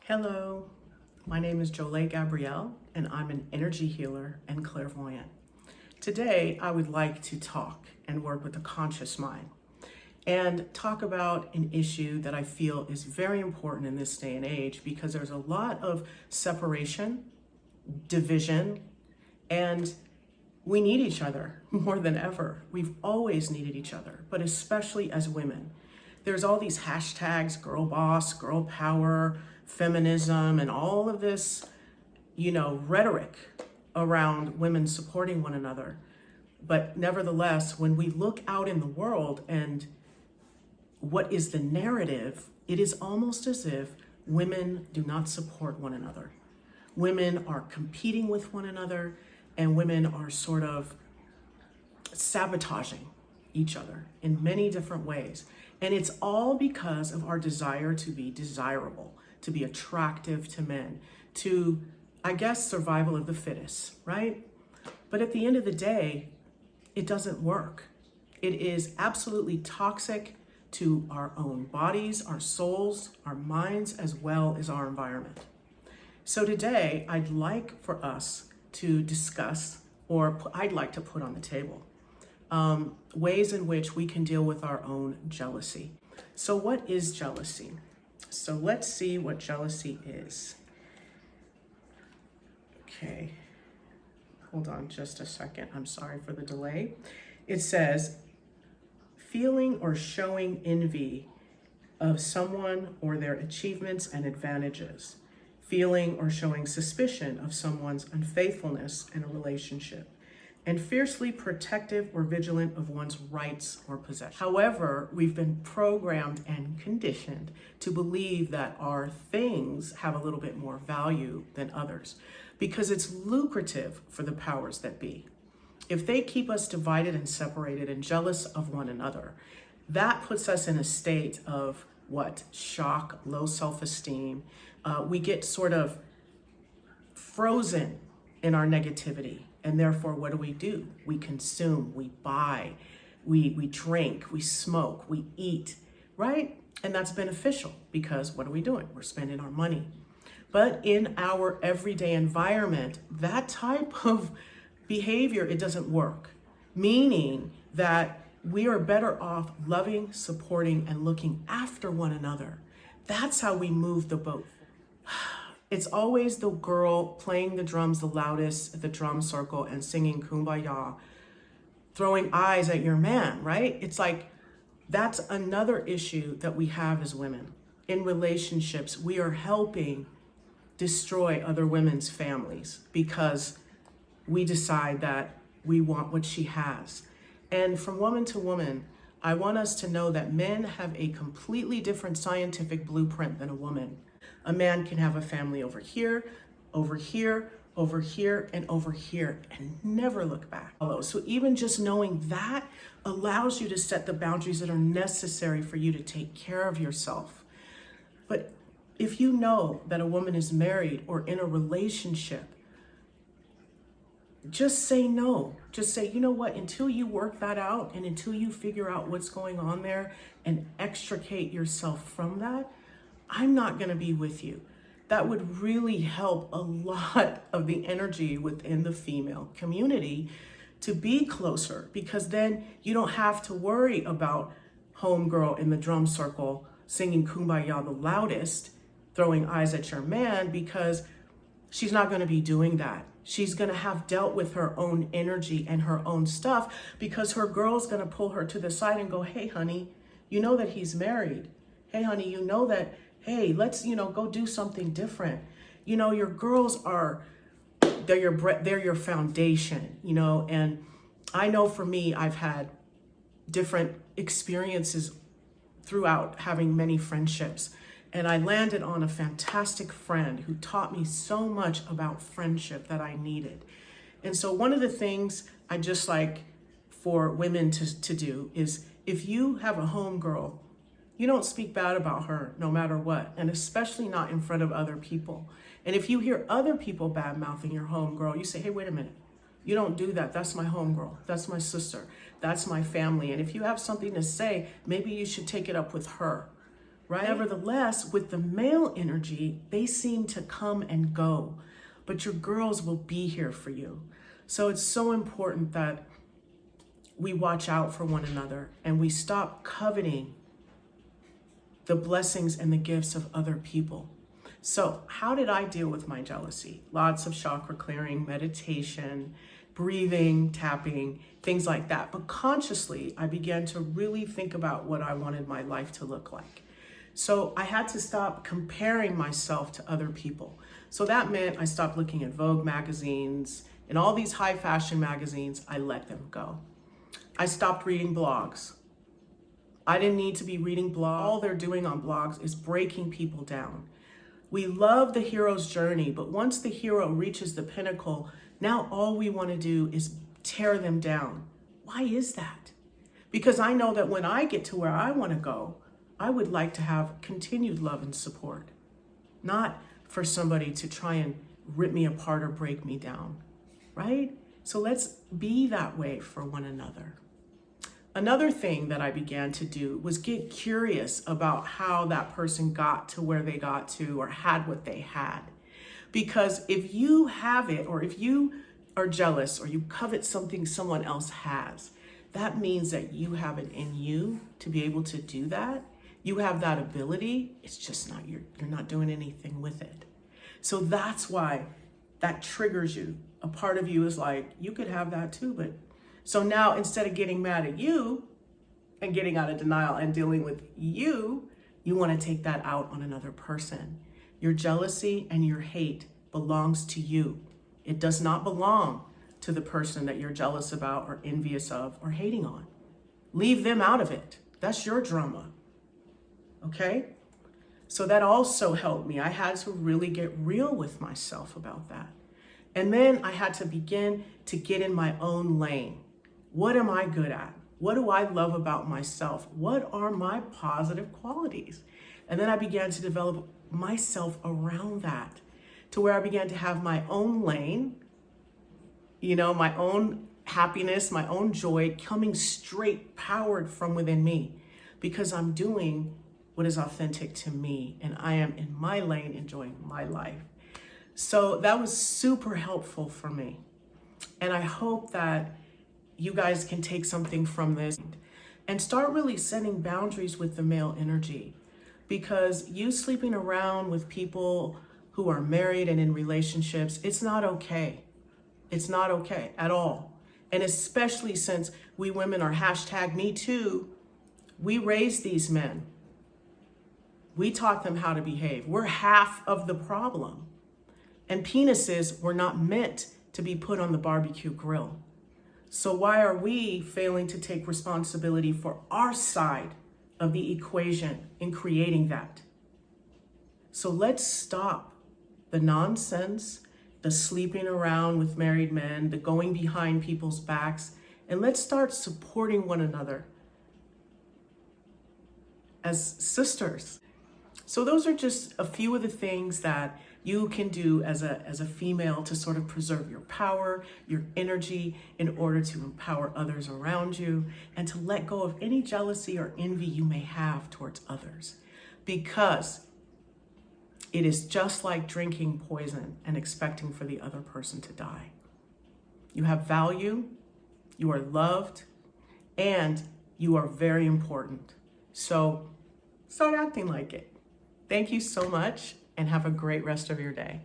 Hello, my name is Jolie Gabrielle, and I'm an energy healer and clairvoyant. Today, I would like to talk and work with the conscious mind and talk about an issue that I feel is very important in this day and age because there's a lot of separation, division, and we need each other more than ever. We've always needed each other, but especially as women. There's all these hashtags, girl boss, girl power, feminism, and all of this, rhetoric around women supporting one another. But nevertheless, when we look out in the world and what is the narrative, it is almost as if women do not support one another. Women are competing with one another, and women are sort of sabotaging each other in many different ways. And it's all because of our desire to be desirable, to be attractive to men, to, I guess, survival of the fittest, right? But at the end of the day, it doesn't work. It is absolutely toxic to our own bodies, our souls, our minds, as well as our environment. So today, I'd like for us to discuss, or I'd like to put on the table, ways in which we can deal with our own jealousy. So what is jealousy? So let's see what jealousy is. Okay, hold on just a second. I'm sorry for the delay. It says, feeling or showing envy of someone or their achievements and advantages. Feeling or showing suspicion of someone's unfaithfulness in a relationship, and fiercely protective or vigilant of one's rights or possessions. However, we've been programmed and conditioned to believe that our things have a little bit more value than others because it's lucrative for the powers that be. If they keep us divided and separated and jealous of one another, that puts us in a state of what? Shock, low self-esteem. We get sort of frozen in our negativity. And therefore, what do? We consume, we buy, we drink, we smoke, we eat, right? And that's beneficial because what are we doing? We're spending our money. But in our everyday environment, that type of behavior, it doesn't work. Meaning that we are better off loving, supporting, and looking after one another. That's how we move the boat. It's always the girl playing the drums the loudest at the drum circle and singing Kumbaya, throwing eyes at your man, right? It's like, that's another issue that we have as women. In relationships, we are helping destroy other women's families because we decide that we want what she has. And from woman to woman, I want us to know that men have a completely different scientific blueprint than a woman. A man can have a family over here, over here, over here, and over here, and never look back. So even just knowing that allows you to set the boundaries that are necessary for you to take care of yourself. But if you know that a woman is married or in a relationship, just say no. Just say, you know what, until you work that out and until you figure out what's going on there and extricate yourself from that, I'm not going to be with you. That would really help a lot of the energy within the female community to be closer, because then you don't have to worry about homegirl in the drum circle singing Kumbaya the loudest, throwing eyes at your man, because she's not going to be doing that. She's going to have dealt with her own energy and her own stuff because her girl's going to pull her to the side and go, hey, honey, you know that he's married. Hey, honey, you know that, hey, let's, go do something different. Your girls are, they're your foundation, and I know for me, I've had different experiences throughout having many friendships. And I landed on a fantastic friend who taught me so much about friendship that I needed. And so one of the things I just like for women to do is, if you have a homegirl, you don't speak bad about her no matter what, and especially not in front of other people. And if you hear other people bad-mouthing your homegirl, you say, hey, wait a minute. You don't do that. That's my homegirl. That's my sister. That's my family. And if you have something to say, maybe you should take it up with her. right? Nevertheless, with the male energy, they seem to come and go, but your girls will be here for you. So it's so important that we watch out for one another and we stop coveting the blessings and the gifts of other people. So how did I deal with my jealousy? Lots of chakra clearing, meditation, breathing, tapping, things like that. But consciously, I began to really think about what I wanted my life to look like. So I had to stop comparing myself to other people. So that meant I stopped looking at Vogue magazines and all these high fashion magazines. I let them go. I stopped reading blogs. I didn't need to be reading blogs. All they're doing on blogs is breaking people down. We love the hero's journey, but once the hero reaches the pinnacle, now all we want to do is tear them down. Why is that? Because I know that when I get to where I want to go, I would like to have continued love and support, not for somebody to try and rip me apart or break me down, right? So let's be that way for one another. Another thing that I began to do was get curious about how that person got to where they got to or had what they had. Because if you have it, or if you are jealous or you covet something someone else has, that means that you have it in you to be able to do that. You have that ability. It's just not, you're not doing anything with it. So that's why that triggers you. A part of you is like, you could have that too, but so now instead of getting mad at you and getting out of denial and dealing with you, you want to take that out on another person. Your jealousy and your hate belongs to you. It does not belong to the person that you're jealous about or envious of or hating on. Leave them out of it. That's your drama. Okay? So that also helped me. I had to really get real with myself about that. And then I had to begin to get in my own lane. What am I good at? What do I love about myself? What are my positive qualities? And then I began to develop myself around that to where I began to have my own lane, my own happiness, my own joy coming straight powered from within me because I'm doing what is authentic to me and I am in my lane enjoying my life. So that was super helpful for me. And I hope that you guys can take something from this and start really setting boundaries with the male energy, because you sleeping around with people who are married and in relationships, it's not okay. It's not okay at all. And especially since we women are #MeToo, we raised these men. We taught them how to behave. We're half of the problem. And penises were not meant to be put on the barbecue grill. So why are we failing to take responsibility for our side of the equation in creating that? So let's stop the nonsense, the sleeping around with married men, the going behind people's backs, and let's start supporting one another as sisters. So those are just a few of the things that you can do as a female to sort of preserve your power, your energy, in order to empower others around you and to let go of any jealousy or envy you may have towards others. Because it is just like drinking poison and expecting for the other person to die. You have value, you are loved, and you are very important. So start acting like it. Thank you so much and have a great rest of your day.